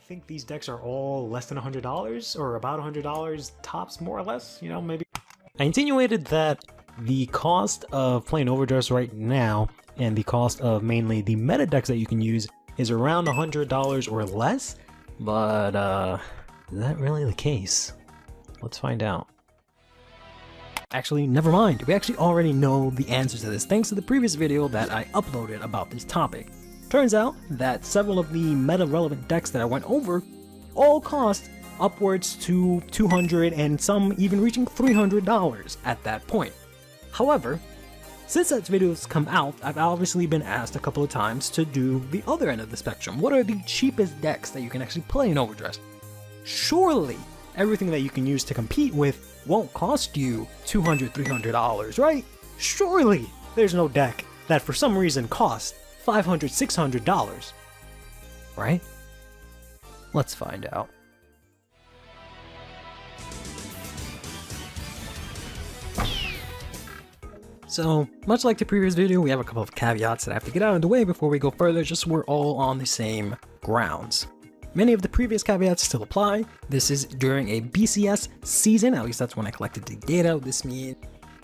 think these decks are all less than $100 or about $100 tops, more or less, you know, maybe. I insinuated that the cost of playing Overdress right now and the cost of mainly the meta decks that you can use is around $100 or less, but is that really the case? Let's find out. Actually, never mind. We actually already know the answer to this thanks to the previous video that I uploaded about this topic. Turns out that several of the meta-relevant decks that I went over all cost upwards to $200 and some even reaching $300 at that point. However, since that video's come out, I've obviously been asked a couple of times to do the other end of the spectrum. What are the cheapest decks that you can actually play in Overdress? Surely, everything that you can use to compete with won't cost you $200, $300, right? Surely, there's no deck that for some reason costs $500, $600, right? Let's find out. So, much like the previous video, we have a couple of caveats that I have to get out of the way before we go further, just so we're all on the same grounds. Many of the previous caveats still apply. This is during a BCS season, at least that's when I collected the data. This means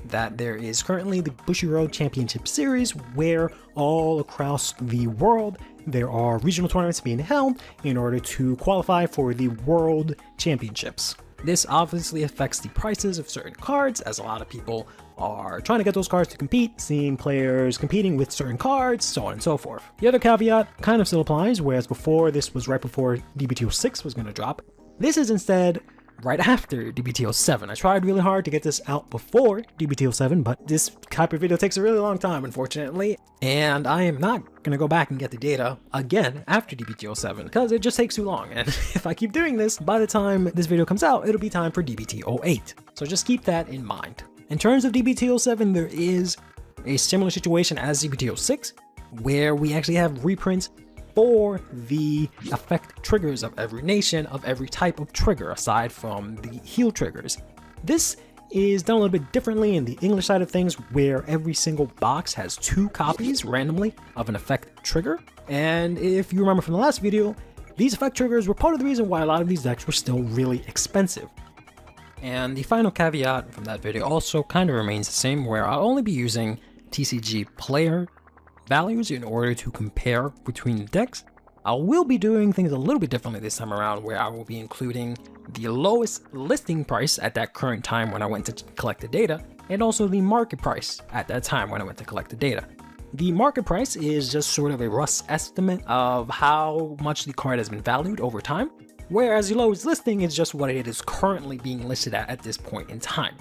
that there is currently the Bushiroad Championship Series, where all across the world there are regional tournaments being held in order to qualify for the World Championships. This obviously affects the prices of certain cards, as a lot of people are trying to get those cards to compete, seeing players competing with certain cards, so on and so forth. The other caveat kind of still applies, whereas before this was right before DBTO 6 was going to drop. This is instead right after DBTO 7. I tried really hard to get this out before DBTO 7, but this type of video takes a really long time, unfortunately, and I am not going to go back and get the data again after DBTO 7 because it just takes too long, and if I keep doing this, by the time this video comes out, it'll be time for DBTO 8. So just keep that in mind. In terms of DBTO 7, there is a similar situation as DBTO 6, where we actually have reprints for the effect triggers of every nation, of every type of trigger, aside from the heal triggers. This is done a little bit differently in the English side of things, where every single box has 2 copies randomly of an effect trigger. And if you remember from the last video, these effect triggers were part of the reason why a lot of these decks were still really expensive. And the final caveat from that video also kind of remains the same, where I'll only be using TCG player values in order to compare between the decks. I will be doing things a little bit differently this time around, where I will be including the lowest listing price at that current time when I went to collect the data, and also the market price at that time when I went to collect the data. The market price is just sort of a rough estimate of how much the card has been valued over time, whereas the lowest listing is just what it is currently being listed at this point in time.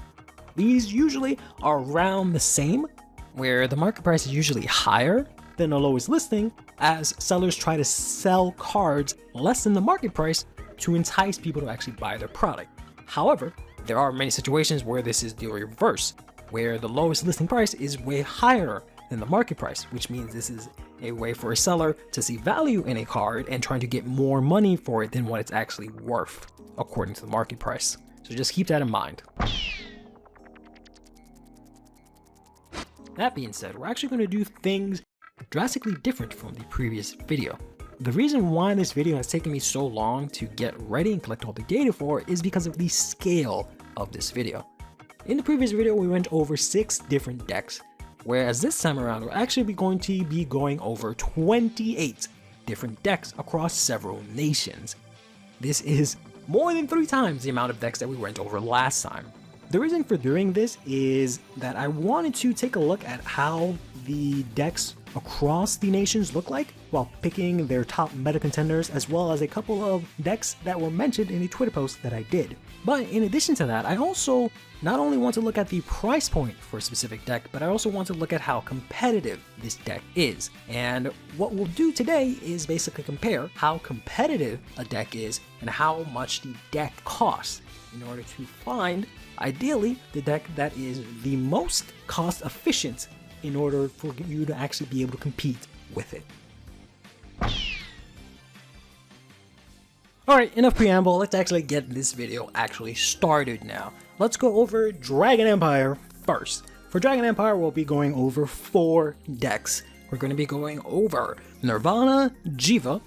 These usually are around the same, where the market price is usually higher than the lowest listing, as sellers try to sell cards less than the market price to entice people to actually buy their product. However, there are many situations where this is the reverse, where the lowest listing price is way higher than the market price, which means this is a way for a seller to see value in a card and trying to get more money for it than what it's actually worth, according to the market price. So just keep that in mind. That being said, we're actually going to do things drastically different from the previous video. The reason why this video has taken me so long to get ready and collect all the data for is because of the scale of this video. In the previous video, we went over 6 different decks, whereas this time around, we're actually going to be going over 28 different decks across several nations. This is more than 3 times the amount of decks that we went over last time. The reason for doing this is that I wanted to take a look at how the decks across the nations look like while picking their top meta contenders, as well as a couple of decks that were mentioned in a Twitter post that I did. But in addition to that, I also not only want to look at the price point for a specific deck, but I also want to look at how competitive this deck is. And what we'll do today is basically compare how competitive a deck is and how much the deck costs in order to find, ideally, the deck that is the most cost efficient in order for you to actually be able to compete with it. Alright, enough preamble, let's actually get this video actually started now. Let's go over Dragon Empire first. For Dragon Empire, we'll be going over 4 decks. We're going to be going over Nirvana, Jiva,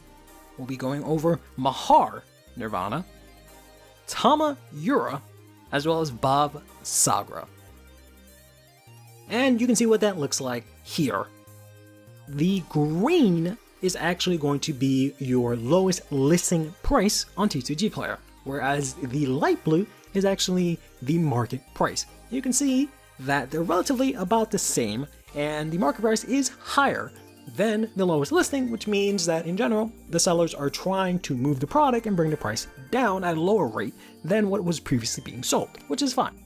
we'll be going over Mahar Nirvana, Tama Yura, as well as Bob Sagra. And you can see what that looks like here. The green is actually going to be your lowest listing price on T2G Player, whereas the light blue is actually the market price. You can see that they're relatively about the same, and the market price is higher than the lowest listing, which means that in general, the sellers are trying to move the product and bring the price down at a lower rate than what was previously being sold, which is fine.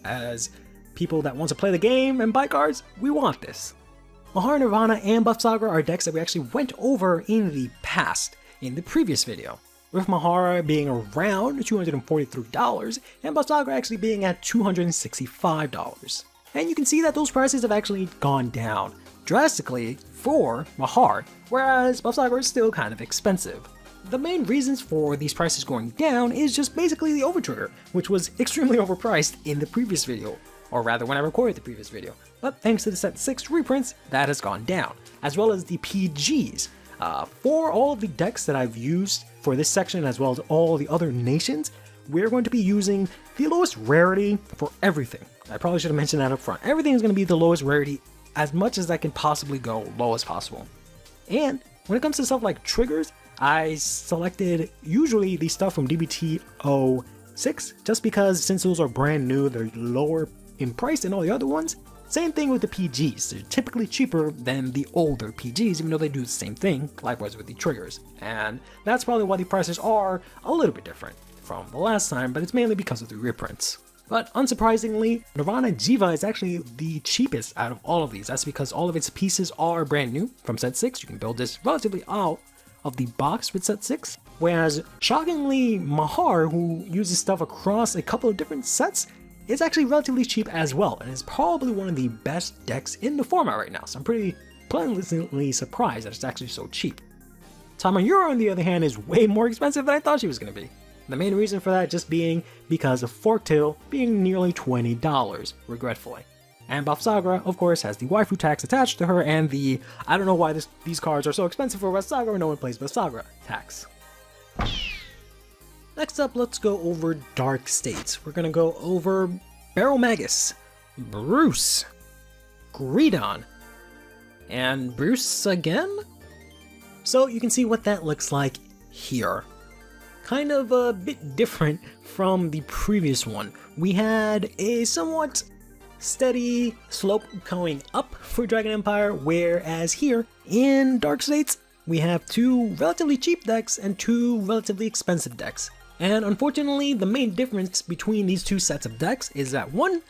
As people that want to play the game and buy cards, we want this. Mahar Nirvana and Buff Saga are decks that we actually went over in the past, in the previous video, with Mahara being around $243 and Buff Saga actually being at $265. And you can see that those prices have actually gone down drastically for Mahar, whereas Buff Saga is still kind of expensive. The main reasons for these prices going down is just basically the Overtrigger, which was extremely overpriced in the previous video, or rather when I recorded the previous video. But thanks to the set 6 reprints, that has gone down, as well as the PGs. For all of the decks that I've used for this section, as well as all the other nations, we're going to be using the lowest rarity for everything. I probably should have mentioned that up front. Everything is going to be the lowest rarity as much as I can possibly go low as possible. And when it comes to stuff like triggers, I selected usually the stuff from DBT 06 just because since those are brand new, they're lower in price than all the other ones. Same thing with the PGs, they're typically cheaper than the older PGs even though they do the same thing, likewise with the triggers. And that's probably why the prices are a little bit different from the last time, but it's mainly because of the reprints. But unsurprisingly, Nirvana Jiva is actually the cheapest out of all of these. That's because all of its pieces are brand new from set 6. You can build this relatively out of the box with set 6. Whereas, shockingly, Mahar, who uses stuff across a couple of different sets, is actually relatively cheap as well, and is probably one of the best decks in the format right now. So I'm pretty pleasantly surprised that it's actually so cheap. Tamayura, on the other hand, is way more expensive than I thought she was going to be. The main reason for that just being because of Forktail being nearly $20, regretfully. And Buff Sagra, of course, has the waifu tax attached to her and the I don't know why these cards are so expensive for Buff Sagra, no one plays Buff Sagra tax. Next up, let's go over Dark States. We're gonna go over Baromagus, Bruce, Greedon, and Bruce again? So you can see what that looks like here. Kind of a bit different from the previous one. We had a somewhat steady slope going up for Dragon Empire, whereas here in Dark States, we have two relatively cheap decks and two relatively expensive decks. And unfortunately, the main difference between these two sets of decks is that one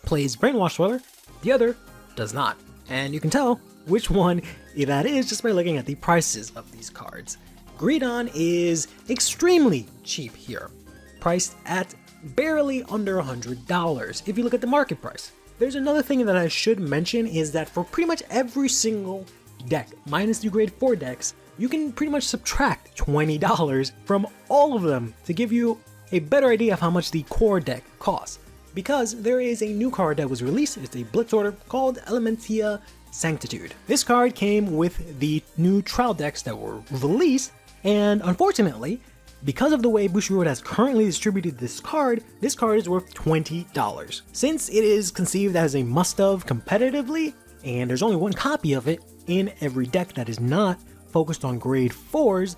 plays Brainwash Dweller, the other does not. And you can tell which one that is just by looking at the prices of these cards. Greedon is extremely cheap here, priced at barely under $100 if you look at the market price. There's another thing that I should mention is that for pretty much every single deck, minus the grade 4 decks, you can pretty much subtract $20 from all of them to give you a better idea of how much the core deck costs. Because there is a new card that was released, it's a Blitz order called Elementia Sanctitude. This card came with the new trial decks that were released, and unfortunately, because of the way Bushiroad has currently distributed this card is worth $20. Since it is conceived as a must-have competitively, and there's only one copy of it in every deck that is not focused on grade 4s,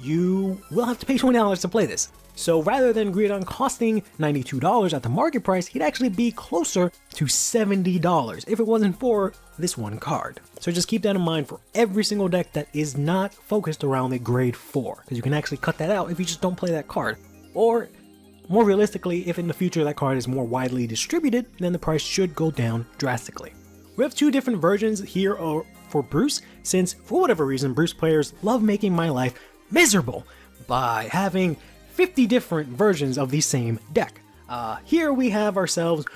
you will have to pay $20 to play this. So rather than Greedon costing $92 at the market price, he'd actually be closer to $70 if it wasn't for this one card. So just keep that in mind for every single deck that is not focused around the grade 4, because you can actually cut that out if you just don't play that card. Or more realistically, if in the future that card is more widely distributed, then the price should go down drastically. We have two different versions here for Bruce, since for whatever reason Bruce players love making my life miserable by having 50 different versions of the same deck. Here we have ourselves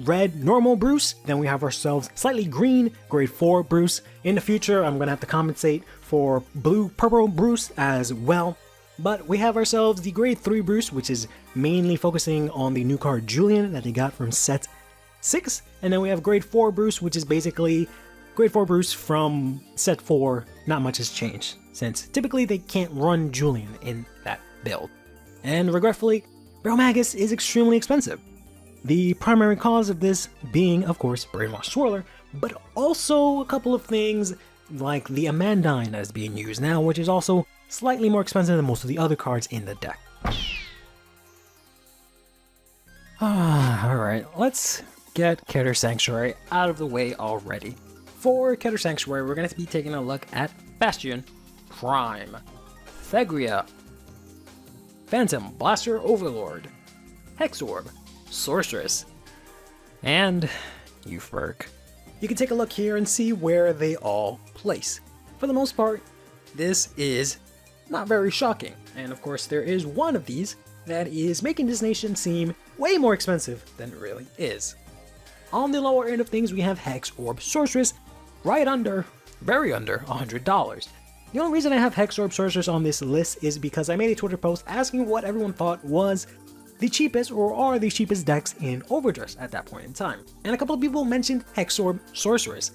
red normal Bruce, then we have ourselves slightly green grade 4 Bruce. In the future I'm gonna have to compensate for blue purple Bruce as well. But we have ourselves the grade 3 Bruce, which is mainly focusing on the new card Julian that they got from set 6, and then we have grade 4 Bruce, which is basically Grade 4 Bruce from set 4, not much has changed, since typically they can't run Julian in that build. And regretfully, Barrel Magus is extremely expensive. The primary cause of this being, of course, Brainwash Swirler, but also a couple of things like the Amandine that is being used now, which is also slightly more expensive than most of the other cards in the deck. Alright, let's get Keter Sanctuary out of the way already. For Keter Sanctuary, we're going to be taking a look at Bastion, Prime, Thegria, Phantom Blaster Overlord, Hexorb, Sorceress, and Youthberg. You can take a look here and see where they all place. For the most part, this is not very shocking, and of course there is one of these that is making this nation seem way more expensive than it really is. On the lower end of things, we have Hexorb Sorceress, right under, very under $100. The only reason I have Hexorb Sorceress on this list is because I made a Twitter post asking what everyone thought was the cheapest or are the cheapest decks in Overdress at that point in time. And a couple of people mentioned Hexorb Sorceress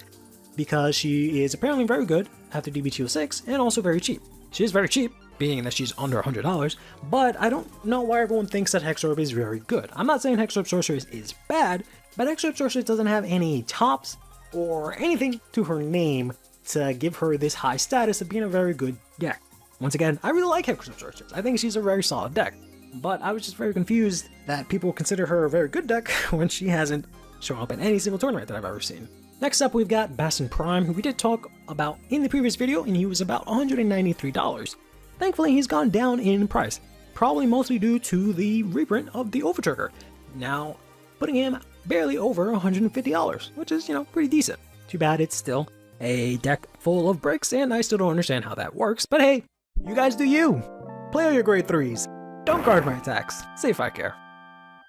because she is apparently very good after DBTO6 and also very cheap. She is very cheap, being that she's under $100, but I don't know why everyone thinks that Hexorb is very good. I'm not saying Hexorb Sorceress is bad, but Hexorb Sorceress doesn't have any tops or anything to her name to give her this high status of being a very good deck. Once again, I really like Hexorb Sorceress. I think she's a very solid deck, but I was just very confused that people consider her a very good deck when she hasn't shown up in any single tournament that I've ever seen. Next up, we've got Bastion Prime, who we did talk about in the previous video, and he was about $193. Thankfully, he's gone down in price, probably mostly due to the reprint of the Overtrigger, now putting him barely over $150, which is, pretty decent. Too bad it's still a deck full of bricks, and I still don't understand how that works, but hey, you guys do you! Play all your grade 3s, don't guard my attacks, see if I care.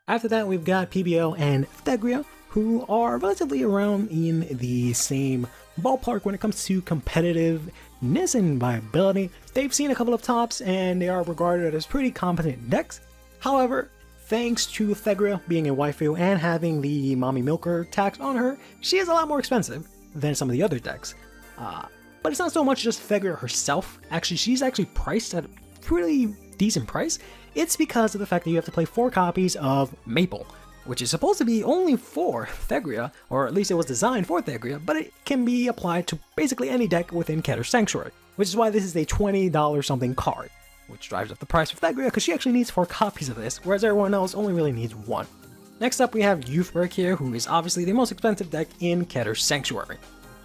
After that, we've got PBO and Thegria, who are relatively around in the same ballpark when it comes to competitiveness and viability. They've seen a couple of tops, and they are regarded as pretty competent decks. However, thanks to Thegria being a waifu and having the Mommy Milker tax on her, she is a lot more expensive than some of the other decks. But it's not so much just Thegria herself. Actually, she's priced at a pretty decent price. It's because of the fact that you have to play 4 copies of Maple, which is supposed to be only for Thegria, or at least it was designed for Thegria, but it can be applied to basically any deck within Keter Sanctuary, which is why this is a $20 something card, which drives up the price for Thegria because she actually needs 4 copies of this, whereas everyone else only really needs 1. Next up, we have Youthberg here, who is obviously the most expensive deck in Keter Sanctuary.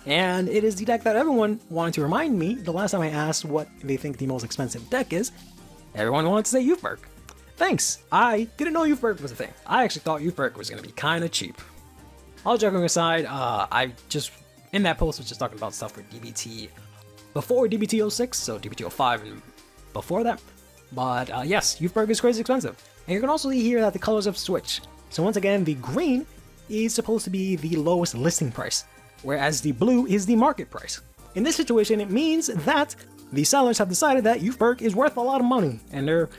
And it is the deck that everyone wanted to remind me the last time I asked what they think the most expensive deck is. Everyone wanted to say Youthberg. Thanks, I didn't know Youthberg was a thing. I actually thought Youthberg was going to be kind of cheap. All joking aside, I just, in that post, was just talking about stuff for DBT before DBT06, so DBT05 and before that. But yes, Youthberg is crazy expensive. And you can also see here that the colors have switched. So once again, the green is supposed to be the lowest listing price, whereas the blue is the market price. In this situation, it means that the sellers have decided that Youthberg is worth a lot of money, and they're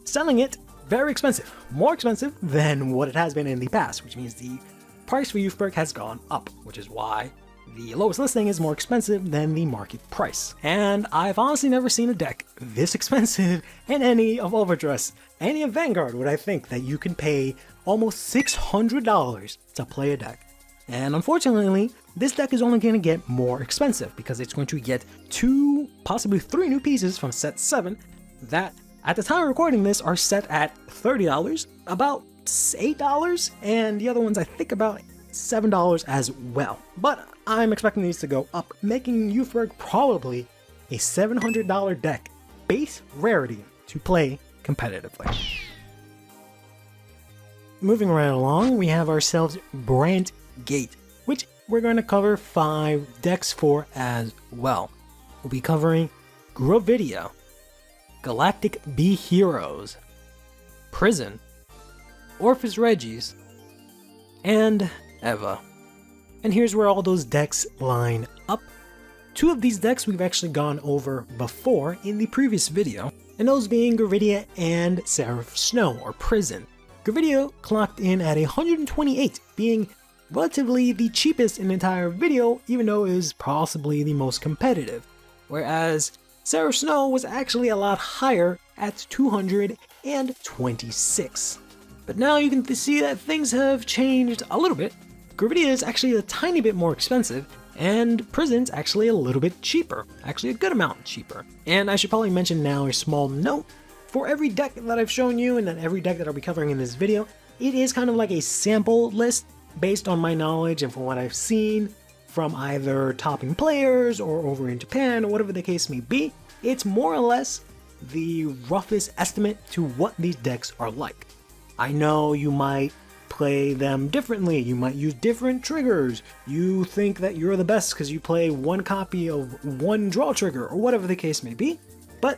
selling it very expensive, more expensive than what it has been in the past, which means the price for Youthberg has gone up, which is why the lowest listing is more expensive than the market price. And I've honestly never seen a deck this expensive in any of Overdress, any of Vanguard, would I think that you can pay almost $600 to play a deck. And unfortunately, this deck is only going to get more expensive because it's going to get 2, possibly 3 new pieces from set 7 that at the time of recording this are set at $30, about $8, and the other ones I think about $7 as well. But I'm expecting these to go up, making Youthberg probably a $700 deck base rarity to play competitively. Moving right along, we have ourselves Brandt Gate, which we're going to cover 5 decks for as well. We'll be covering Gravidia, Galactic B Heroes, Prison, Orphis Regis, and Eva. And here's where all those decks line up. 2 of these decks we've actually gone over before in the previous video, and those being Gravidia and Seraph Snow, or Prison. Gravidia clocked in at 128, being relatively the cheapest in the entire video, even though it is possibly the most competitive. Whereas Seraph Snow was actually a lot higher at 226. But now you can see that things have changed a little bit. Gravidia is actually a tiny bit more expensive, and Prison's actually a little bit cheaper, actually a good amount cheaper. And I should probably mention now a small note. For every deck that I've shown you and then every deck that I'll be covering in this video, it is kind of like a sample list based on my knowledge and from what I've seen from either topping players or over in Japan or whatever the case may be. It's more or less the roughest estimate to what these decks are like. I know you might play them differently, you might use different triggers, you think that you're the best because you play one copy of one draw trigger or whatever the case may be, but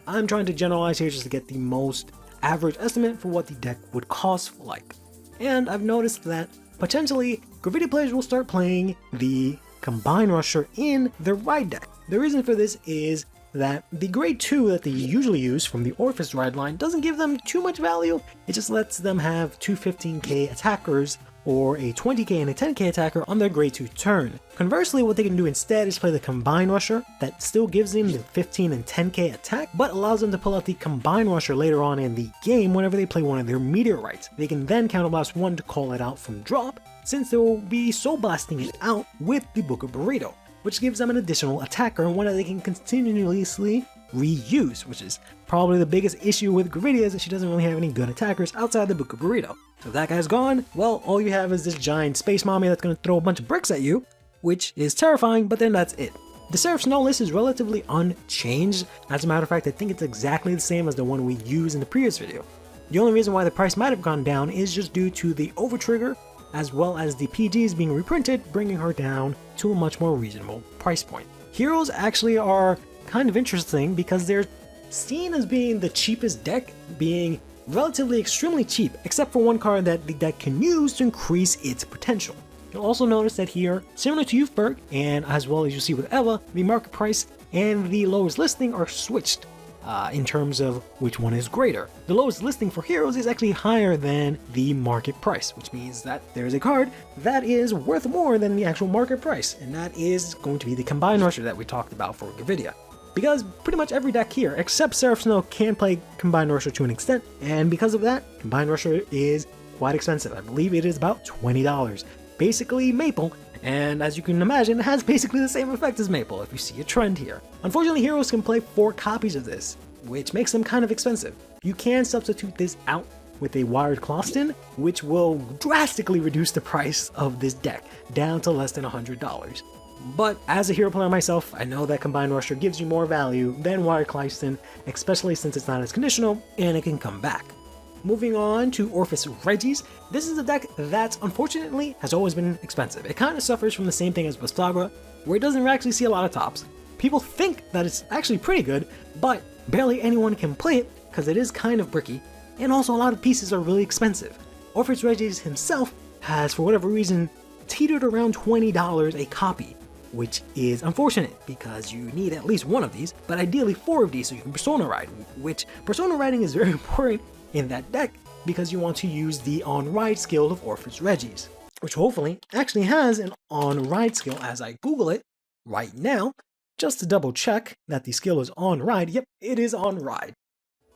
I'm trying to generalize here just to get the most average estimate for what the deck would cost like. And I've noticed that potentially Gravidia players will start playing the Combine Rusher in their ride deck. The reason for this is that the grade 2 that they usually use from the Orpheus ride line doesn't give them too much value. It just lets them have two 15k attackers or a 20k and a 10k attacker on their grade 2 turn. Conversely, what they can do instead is play the Combine Rusher that still gives them the 15 and 10k attack, but allows them to pull out the Combine Rusher later on in the game whenever they play one of their meteorites. They can then counterblast one to call it out from drop, since they will be soul blasting it out with the Book of Burrito, which gives them an additional attacker and one that they can continuously reuse, which is probably the biggest issue with Gravidia is that she doesn't really have any good attackers outside the Book of Burrito. So if that guy's gone, well, all you have is this giant space mommy that's going to throw a bunch of bricks at you, which is terrifying, but then that's it. The Seraph Snow list is relatively unchanged. As a matter of fact, I think it's exactly the same as the one we used in the previous video. The only reason why the price might have gone down is just due to the overtrigger, as well as the PGs being reprinted, bringing her down to a much more reasonable price point. Heroes actually are kind of interesting because they're seen as being the cheapest deck, being relatively extremely cheap, except for one card that the deck can use to increase its potential. You'll also notice that here, similar to Youthberg, and as well as you see with Eva, the market price and the lowest listing are switched in terms of which one is greater. The lowest listing for heroes is actually higher than the market price, which means that there's a card that is worth more than the actual market price, and that is going to be the Combine Rusher that we talked about for Gravidia. Because pretty much every deck here, except Seraph Snow, can play Combine Rusher to an extent, and because of that, Combine Rusher is quite expensive. I believe it is about $20. Basically Maple, and as you can imagine, it has basically the same effect as Maple if you see a trend here. Unfortunately, heroes can play 4 copies of this, which makes them kind of expensive. You can substitute this out with a Wired Closton, which will drastically reduce the price of this deck down to less than $100. But as a hero player myself, I know that Combine Rusher gives you more value than Wired Closton, especially since it's not as conditional and it can come back. Moving on to Orpheus Regis, this is a deck that unfortunately has always been expensive. It kind of suffers from the same thing as Vistagra, where it doesn't actually see a lot of tops. People think that it's actually pretty good, but barely anyone can play it because it is kind of bricky, and also a lot of pieces are really expensive. Orpheus Regis himself has, for whatever reason, teetered around $20 a copy, which is unfortunate because you need at least one of these, but ideally 4 of these so you can Persona Ride, which Persona Riding is very important in that deck because you want to use the on-ride skill of Orpheus Regis, which hopefully actually has an on-ride skill as I Google it right now, just to double check that the skill is on-ride. Yep, it is on-ride.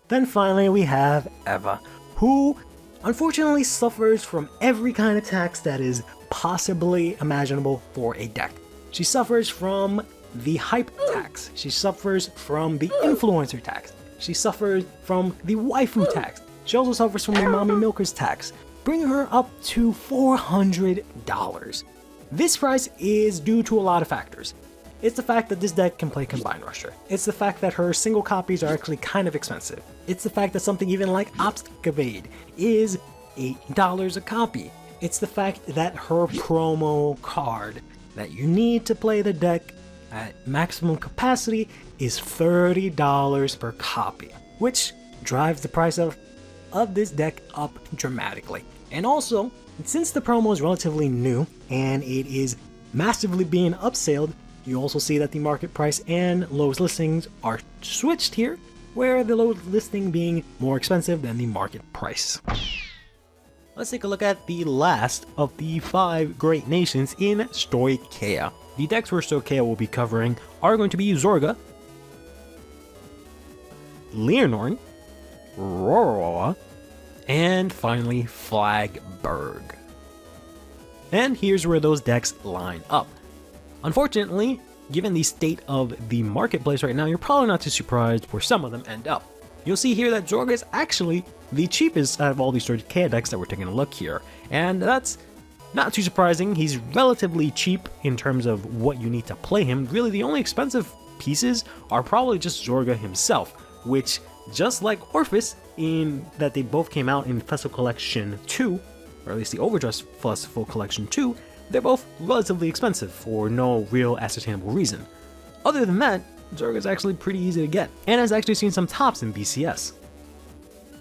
Then finally we have Eva, who unfortunately suffers from every kind of tax that is possibly imaginable for a deck. She suffers from the hype tax, she suffers from the influencer tax, she suffers from the waifu tax, she also suffers from the mommy milkers tax, bringing her up to $400. This price is due to a lot of factors. It's the fact that this deck can play Combine Rusher. It's the fact that her single copies are actually kind of expensive. It's the fact that something even like Obstinate is $8 a copy. It's the fact that her promo card that you need to play the deck at maximum capacity is $30 per copy, which drives the price of this deck up dramatically. And also, since the promo is relatively new and it is massively being upselled, you also see that the market price and lowest listings are switched here, where the lowest listing being more expensive than the market price. let's take a look at the last of the 5 great nations in Stoicheia. The decks where Stoicheia will be covering are going to be Zorga, Leonor, Roroa, and finally Flagberg. And here's where those decks line up. Unfortunately, given the state of the marketplace right now, you're probably not too surprised where some of them end up. You'll see here that Zorga is actually the cheapest out of all these Stoicheia decks that we're taking a look here. And that's not too surprising. He's relatively cheap in terms of what you need to play him. Really, the only expensive pieces are probably just Zorga himself, which, just like Orpheus, in that they both came out in Festival Collection 2, or at least the Overdress Festival Collection 2, they're both relatively expensive for no real ascertainable reason. Other than that, Zorga is actually pretty easy to get, and has actually seen some tops in BCS.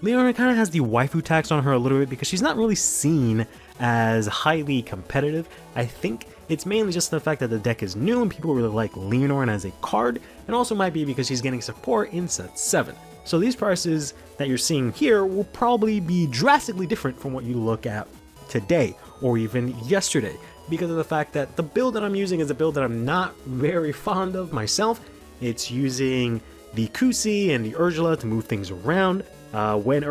Leonor kind of has the waifu tax on her a little bit because she's not really seen as highly competitive. I think it's mainly just the fact that the deck is new and people really like Leonor as a card, and also might be because she's getting support in set 7. So these prices that you're seeing here will probably be drastically different from what you look at today or even yesterday, because of the fact that the build that I'm using is a build that I'm not very fond of myself. It's using the Kusi and the Urgula to move things around. When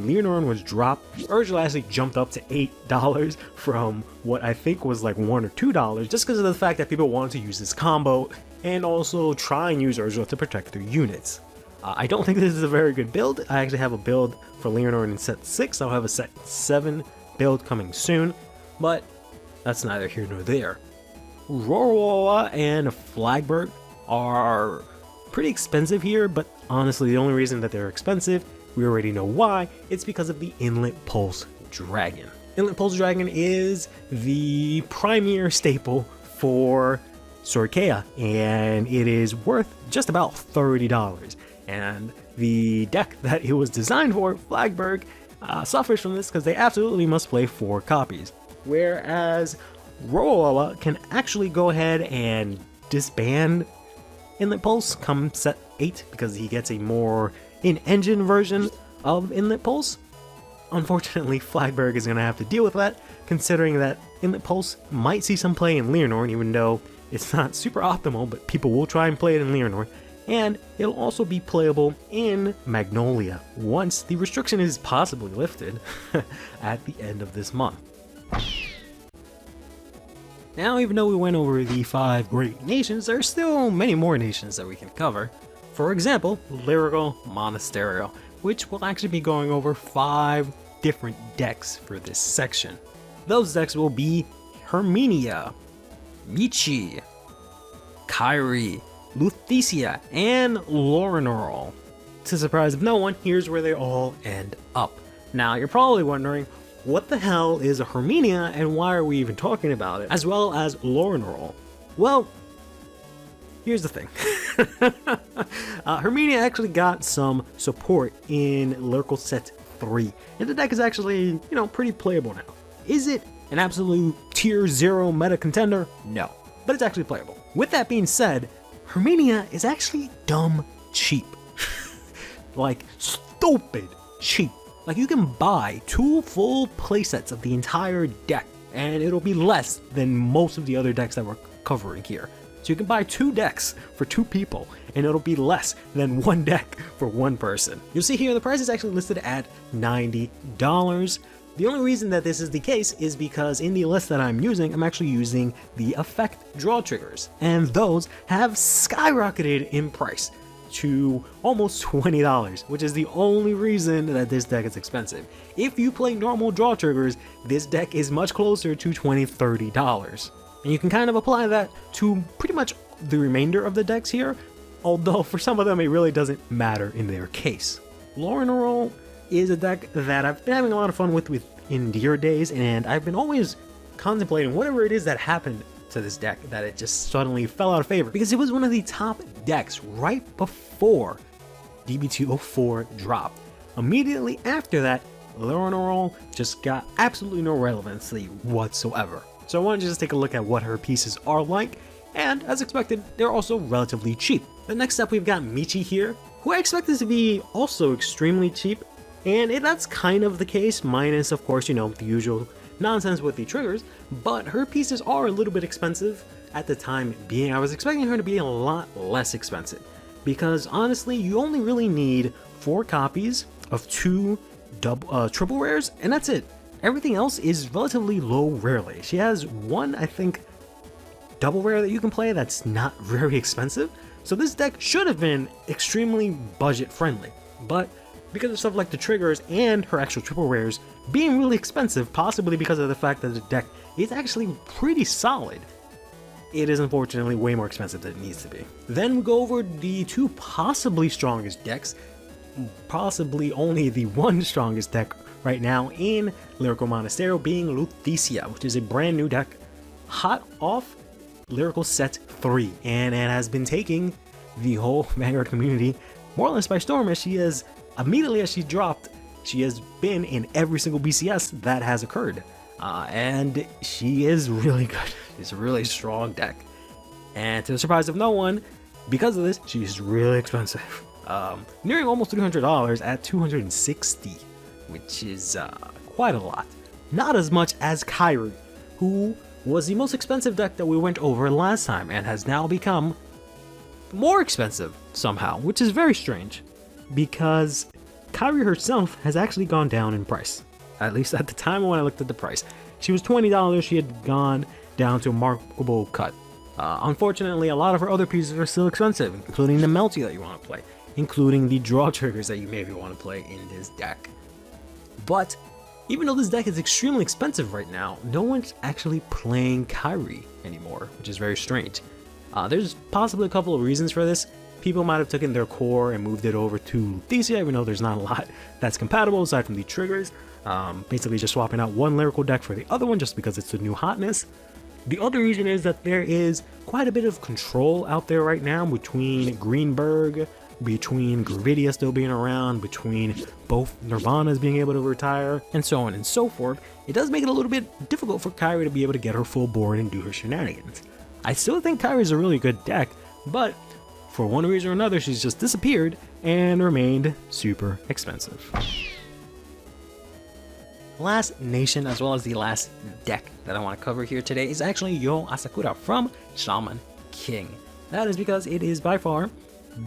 Leonor was dropped, Urgula actually jumped up to $8 from what I think was like $1 or $2, just because of the fact that people wanted to use this combo and also try and use Urgula to protect their units. I don't think this is a very good build. I actually have a build for Leonor in set 6. I'll have a set 7 build coming soon, but that's neither here nor there. Roroa and Flagberg are pretty expensive here, but honestly, the only reason that they're expensive, we already know why. It's because of the Inlet Pulse Dragon. Inlet Pulse Dragon is the premier staple for Stoicheia, and it is worth just about $30. And the deck that it was designed for, Flagberg, suffers from this because they absolutely must play 4 copies. Whereas Roroa can actually go ahead and disband Inlet Pulse come set 8 because he gets a more in-engine version of Inlet Pulse. Unfortunately, Flagberg is going to have to deal with that, considering that Inlet Pulse might see some play in Leonor, even though it's not super optimal, but people will try and play it in Leonor. And it'll also be playable in Magnolia once the restriction is possibly lifted at the end of this month. Now, even though we went over the 5 great nations, there are still many more nations that we can cover. For example, Lyrical Monasterio, which will actually be going over 5 different decks for this section. Those decks will be Herminia, Michi, Kyrie, Luthecia, and Lorenorol. To the surprise of no one, here's where they all end up. Now, you're probably wondering, what the hell is a Herminia and why are we even talking about it, as well as Lorenorol? Well, here's the thing. Herminia actually got some support in Lyrical Set 3, and the deck is actually, pretty playable now. Is it an absolute tier 0 meta contender? No, but it's actually playable. With that being said, Herminia is actually dumb cheap. Like, stupid cheap. Like, you can buy 2 full playsets of the entire deck, and it'll be less than most of the other decks that we're covering here. So you can buy 2 decks for 2 people, and it'll be less than 1 deck for 1 person. You'll see here the price is actually listed at $90. The only reason that this is the case is because in the list that I'm using, I'm actually using the effect draw triggers, and those have skyrocketed in price to almost $20, which is the only reason that this deck is expensive. If you play normal draw triggers, this deck is much closer to $20, $30. And you can kind of apply that to pretty much the remainder of the decks here, although for some of them it really doesn't matter in their case. Lorenorol is a deck that I've been having a lot of fun with in Deer Days, and I've been always contemplating whatever it is that happened to this deck that it just suddenly fell out of favor, because it was one of the top decks right before DB204 dropped. Immediately after that, Lorenorol just got absolutely no relevancy whatsoever. So I wanted to just take a look at what her pieces are like, and as expected, they're also relatively cheap. The next up, we've got Michi here, who I expected to be also extremely cheap, And that's kind of the case, minus of course, you know, the usual nonsense with the triggers, but her pieces are a little bit expensive at the time being. I was expecting her to be a lot less expensive, because honestly, you only really need 4 copies of 2 triple rares, and that's it. Everything else is relatively low rarely. She has 1, I think, double rare that you can play that's not very expensive, so this deck should have been extremely budget friendly, but because of stuff like the triggers and her actual triple rares being really expensive, possibly because of the fact that the deck is actually pretty solid, it is unfortunately way more expensive than it needs to be. Then we go over the 2 possibly strongest decks, possibly only the 1 strongest deck right now in Lyrical Monasterio, being Stoicheia, which is a brand new deck, hot off Lyrical Set 3, and it has been taking the whole Vanguard community more or less by storm, as she has, immediately as she dropped, she has been in every single BCS that has occurred. And she is really good. It's a really strong deck. And to the surprise of no one, because of this, she's really expensive. Nearing almost $300 at $260, which is quite a lot. Not as much as Kyrie, who was the most expensive deck that we went over last time and has now become more expensive somehow, which is very strange, because Kyrie herself has actually gone down in price. At least at the time when I looked at the price. She was $20, she had gone down to a remarkable cut. Unfortunately, a lot of her other pieces are still expensive, including the Melty that you want to play, including the draw triggers that you maybe want to play in this deck. But even though this deck is extremely expensive right now, no one's actually playing Kyrie anymore, which is very strange. There's possibly a couple of reasons for this. People might have taken their core and moved it over to Stoicheia, even though there's not a lot that's compatible aside from the triggers. Basically just swapping out one lyrical deck for the other one just because it's the new hotness. The other reason is that there is quite a bit of control out there right now between Greenberg, between Gravidia still being around, between both Nirvanas being able to retire, and so on and so forth. It does make it a little bit difficult for Kyrie to be able to get her full board and do her shenanigans. I still think Kyrie's a really good deck, but for one reason or another, she's just disappeared and remained super expensive. Last nation, as well as the last deck that I want to cover here today, is actually Yo Asakura from Shaman King. That is because it is by far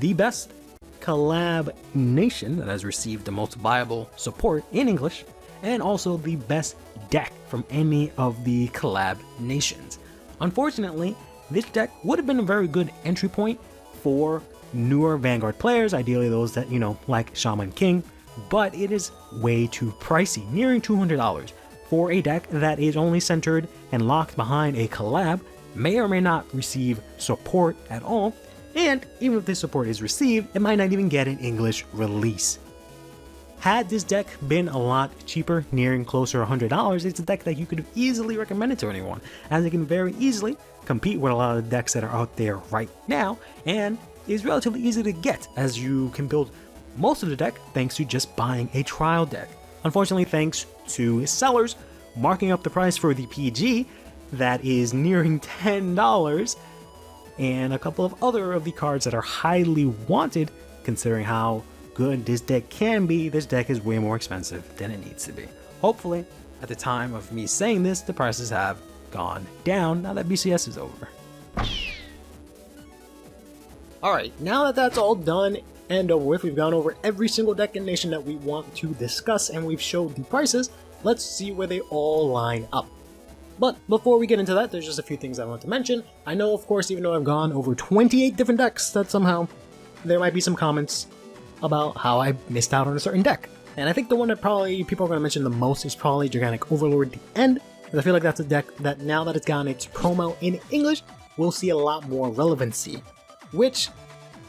the best collab nation that has received the most viable support in English, and also the best deck from any of the collab nations. Unfortunately, this deck would have been a very good entry point for newer Vanguard players, ideally those that, you know, like Shaman King, but it is way too pricey, nearing $200 for a deck that is only centered and locked behind a collab, may or may not receive support at all, and even if this support is received, it might not even get an English release. Had this deck been a lot cheaper, nearing closer to $100, it's a deck that you could have easily recommended to anyone, as it can very easily compete with a lot of the decks that are out there right now, and is relatively easy to get, as you can build most of the deck thanks to just buying a trial deck. Unfortunately, thanks to sellers marking up the price for the PG, that is nearing $10, and a couple of other of the cards that are highly wanted, considering how good this deck can be, this deck is way more expensive than it needs to be. Hopefully, at the time of me saying this, the prices have gone down now that BCS is over. Alright, now that that's all done and over with, we've gone over every single deck and nation that we want to discuss, and we've showed the prices. Let's see where they all line up. But before we get into that, there's just a few things I want to mention. I know, of course, even though I've gone over 28 different decks, that somehow there might be some comments about how I missed out on a certain deck. And I think the one that probably people are going to mention the most is probably Gigantic Overlord the End, because I feel like that's a deck that now that it's gotten its promo in English, we'll see a lot more relevancy. Which,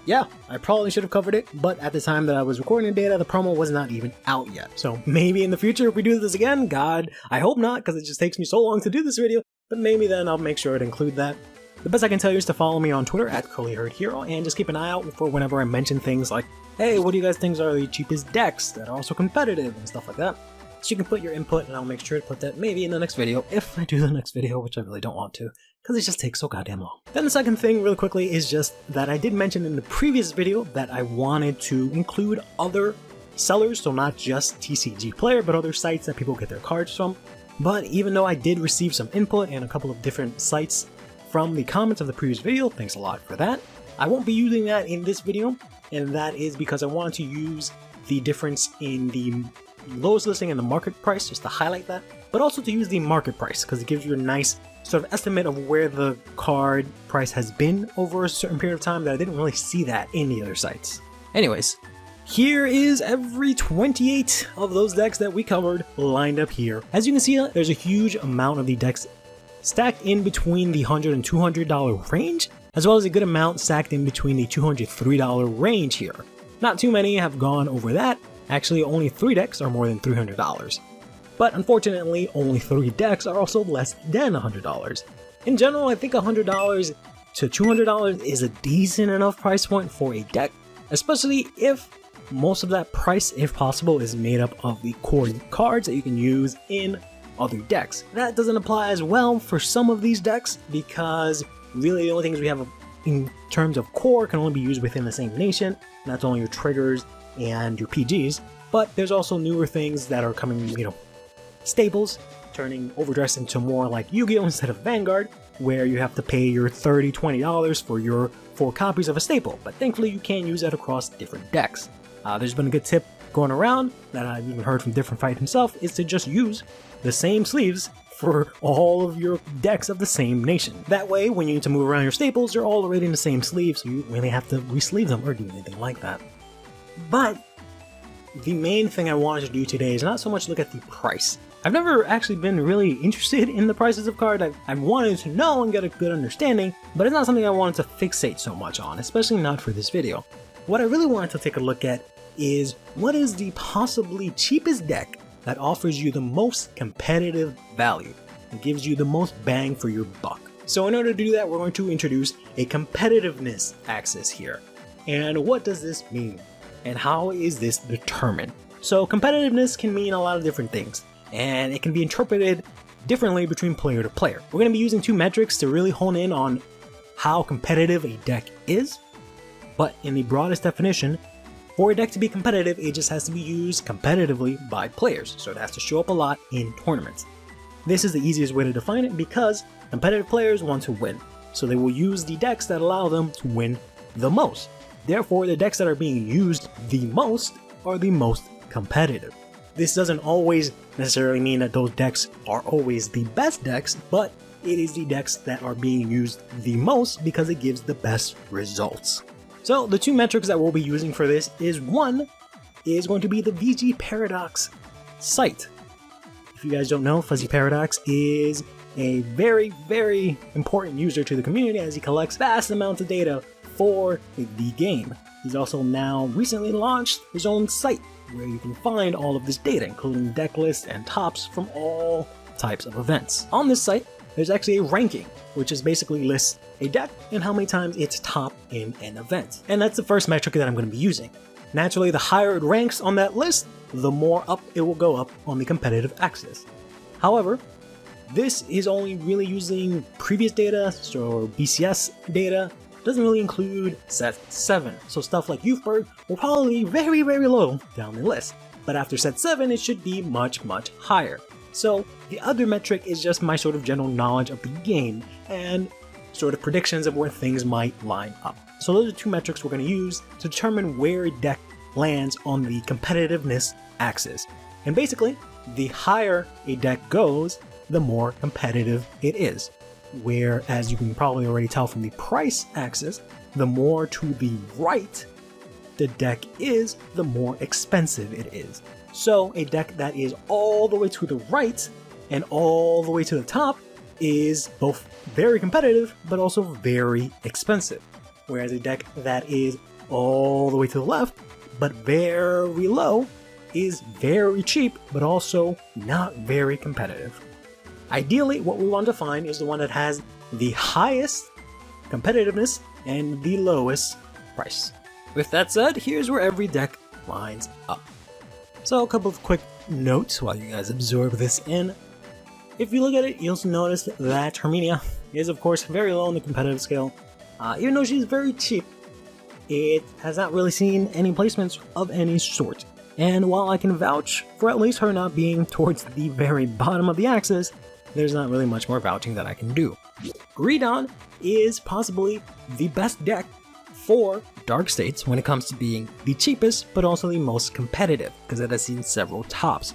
yeah, I probably should have covered it, but at the time that I was recording the data, the promo was not even out yet. So maybe in the future if we do this again, God, I hope not, because it just takes me so long to do this video, but maybe then I'll make sure to include that. The best I can tell you is to follow me on Twitter at CurlyHairedVanguard, and just keep an eye out for whenever I mention things like, hey, what do you guys think are the cheapest decks that are also competitive and stuff like that. So you can put your input, and I'll make sure to put that maybe in the next video, if I do the next video, which I really don't want to, because it just takes so goddamn long. Then the second thing, really quickly, is just that I did mention in the previous video that I wanted to include other sellers, so not just TCG Player, but other sites that people get their cards from. But even though I did receive some input and a couple of different sites from the comments of the previous video, thanks a lot for that, I won't be using that in this video, and that is because I wanted to use the difference in the lowest listing and the market price just to highlight that, but also to use the market price because it gives you a nice sort of estimate of where the card price has been over a certain period of time that I didn't really see that in the other sites. Anyways, here is every 28 of those decks that we covered lined up here. As you can see, there's a huge amount of the decks stacked in between the $100 and $200 range, as well as a good amount stacked in between the $203 range here. Not too many have gone over that. Actually, only 3 decks are more than $300. But unfortunately, only 3 decks are also less than $100. In general, I think $100 to $200 is a decent enough price point for a deck, especially if most of that price, if possible, is made up of the core cards that you can use in other decks. That doesn't apply as well for some of these decks because really the only things we have in terms of core can only be used within the same nation, and that's only your triggers and your PGs. But there's also newer things that are coming, staples, turning Overdress into more like Yu-Gi-Oh! Instead of Vanguard, where you have to pay your $30, $20 for your 4 copies of a staple, but thankfully you can use that across different decks. There's been a good tip going around that I've even heard from Different Fight himself, is to just use the same sleeves for all of your decks of the same nation. That way, when you need to move around your staples, they're all already in the same sleeve, so you really have to re-sleeve them or do anything like that. But the main thing I wanted to do today is not so much look at the price. I've never actually been really interested in the prices of cards. I've wanted to know and get a good understanding, but it's not something I wanted to fixate so much on, especially not for this video. What I really wanted to take a look at is what is the possibly cheapest deck that offers you the most competitive value and gives you the most bang for your buck. So in order to do that, we're going to introduce a competitiveness axis here. And what does this mean? And how is this determined? So competitiveness can mean a lot of different things, and it can be interpreted differently between player to player. We're going to be using 2 metrics to really hone in on how competitive a deck is, but in the broadest definition, for a deck to be competitive, it just has to be used competitively by players, so it has to show up a lot in tournaments. This is the easiest way to define it because competitive players want to win, so they will use the decks that allow them to win the most. Therefore, the decks that are being used the most are the most competitive. This doesn't always necessarily mean that those decks are always the best decks, but it is the decks that are being used the most because it gives the best results. So the 2 metrics that we'll be using for this is, one is going to be the VG Paradox site. If you guys don't know, Fuzzy Paradox is a very, very important user to the community as he collects vast amounts of data for the game. He's also now recently launched his own site where you can find all of this data, including deck lists and tops from all types of events. On this site, there's actually a ranking, which is basically lists a deck and how many times it's top in an event. And that's the first metric that I'm going to be using. Naturally, the higher it ranks on that list, the more up it will go up on the competitive axis. However, this is only really using previous data, so BCS data, doesn't really include set 7. So stuff like Youthberg will probably be very, very low down the list. But after set 7, it should be much, much higher. So the other metric is just my sort of general knowledge of the game and sort of predictions of where things might line up. So those are 2 metrics we're going to use to determine where a deck lands on the competitiveness axis. And basically, the higher a deck goes, the more competitive it is. Where, as you can probably already tell from the price axis, the more to the right the deck is, the more expensive it is. So a deck that is all the way to the right and all the way to the top is both very competitive but also very expensive. Whereas a deck that is all the way to the left but very low is very cheap but also not very competitive. Ideally, what we want to find is the one that has the highest competitiveness and the lowest price. With that said, here's where every deck lines up. So a couple of quick notes while you guys absorb this in. If you look at it, you'll notice that Herminia is of course very low on the competitive scale. Even though she's very cheap, it has not really seen any placements of any sort. And while I can vouch for at least her not being towards the very bottom of the axis, there's not really much more vouching that I can do. Gridon is possibly the best deck for Dark States when it comes to being the cheapest, but also the most competitive, because it has seen several tops,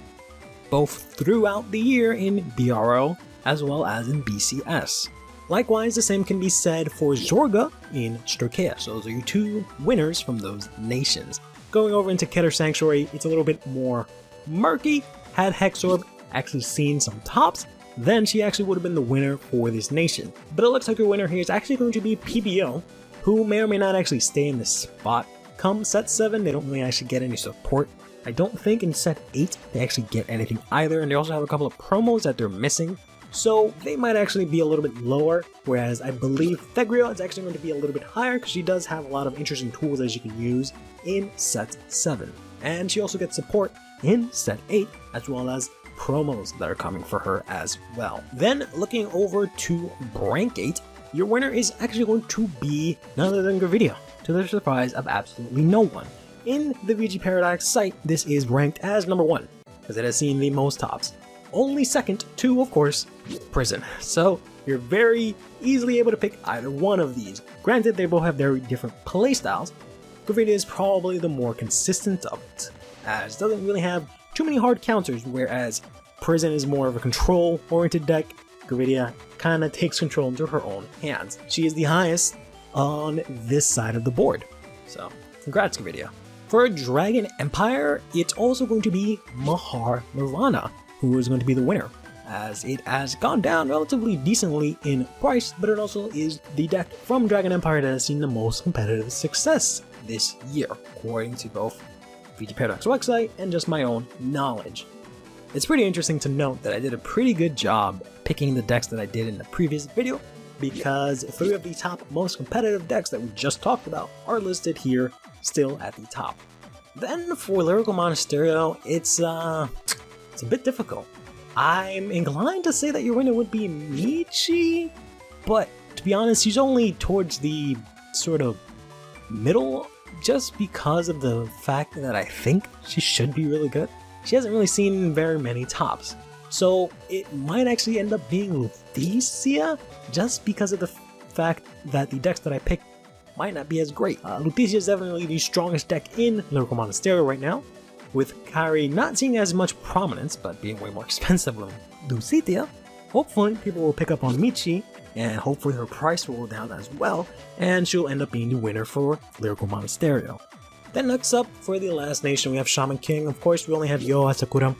both throughout the year in BRO as well as in BCS. Likewise, the same can be said for Zorga in Stoicheia, so those are your two winners from those nations. Going over into Keter Sanctuary, it's a little bit more murky. Had Hexorb actually seen some tops, then she actually would have been the winner for this nation. But it looks like your winner here is actually going to be PBO, who may or may not actually stay in this spot. Come set 7, they don't really actually get any support. I don't think in set 8 they actually get anything either, and they also have a couple of promos that they're missing, so they might actually be a little bit lower, whereas I believe Thegria is actually going to be a little bit higher because she does have a lot of interesting tools that she can use in set 7. And she also gets support in set 8, as well as promos that are coming for her as well. Then looking over to Brandt Gate, your winner is actually going to be none other than Gravidia, to the surprise of absolutely no one. In the VG Paradox site, this is ranked as number 1, because it has seen the most tops. Only second to, of course, Prison. So you're very easily able to pick either one of these. Granted, they both have very different playstyles. Gravidia is probably the more consistent of it, as it doesn't really have too many hard counters, whereas Prison is more of a control-oriented deck. Gravidia kind of takes control into her own hands. She is the highest on this side of the board. So, congrats, Gravidia. For Dragon Empire, it's also going to be Mahar Nirvana, who is going to be the winner, as it has gone down relatively decently in price, but it also is the deck from Dragon Empire that has seen the most competitive success this year, according to both VG Paradox website and just my own knowledge. It's pretty interesting to note that I did a pretty good job picking the decks that I did in the previous video, because 3 of the top most competitive decks that we just talked about are listed here, still at the top. Then for Lyrical Monasterio, it's a bit difficult. I'm inclined to say that your winner would be Michi, but to be honest, she's only towards the sort of middle, just because of the fact that I think she should be really good. She hasn't really seen very many tops, so it might actually end up being Lutetia, just because of the fact that the decks that I picked might not be as great. Lutetia is definitely the strongest deck in Lyrical Monasterio right now, with Kairi not seeing as much prominence, but being way more expensive than Lutetia. Hopefully people will pick up on Michi, and hopefully her price will go down as well, and she'll end up being the winner for Lyrical Monasterio. Then next up, for the last nation, we have Shaman King. Of course, we only have Yoa Sakura,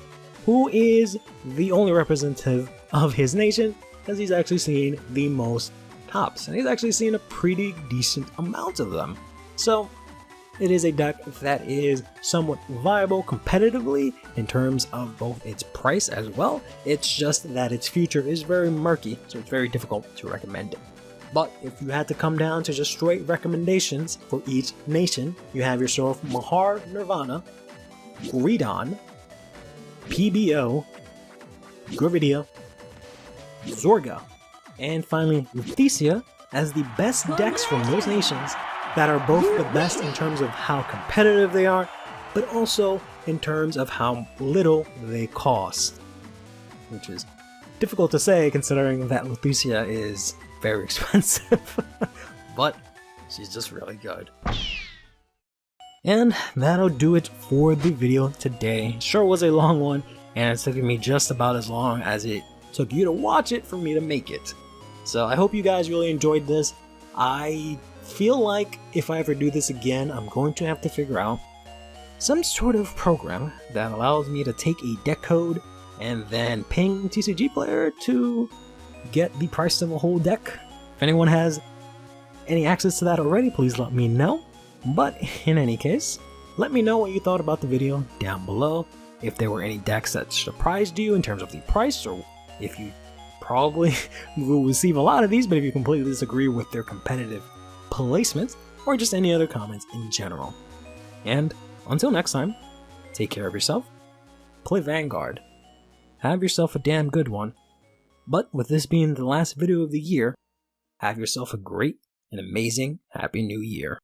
who is the only representative of his nation, as he's actually seen the most tops, and he's actually seen a pretty decent amount of them. So it is a deck that is somewhat viable competitively in terms of both its price as well. It's just that its future is very murky, so it's very difficult to recommend it. But if you had to come down to just straight recommendations for each nation, you have yourself Mahar Nirvana, Gridon, PBO, Gravidia, Zorga, and finally Lutetia as the best decks from those nations that are both the best in terms of how competitive they are, but also in terms of how little they cost. Which is difficult to say considering that Lutetia is very expensive, but she's just really good. And that'll do it for the video today. Sure was a long one, and it's taking me just about as long as it took you to watch it for me to make it. So I hope you guys really enjoyed this. I feel like if I ever do this again, I'm going to have to figure out some sort of program that allows me to take a deck code and then ping TCG Player to get the price of a whole deck. If anyone has any access to that already, please let me know. But in any case, let me know what you thought about the video down below. If there were any decks that surprised you in terms of the price, or if you probably will receive a lot of these, but if you completely disagree with their competitive placements, or just any other comments in general. And until next time, take care of yourself, play Vanguard, have yourself a damn good one. But with this being the last video of the year, have yourself a great and amazing Happy New Year.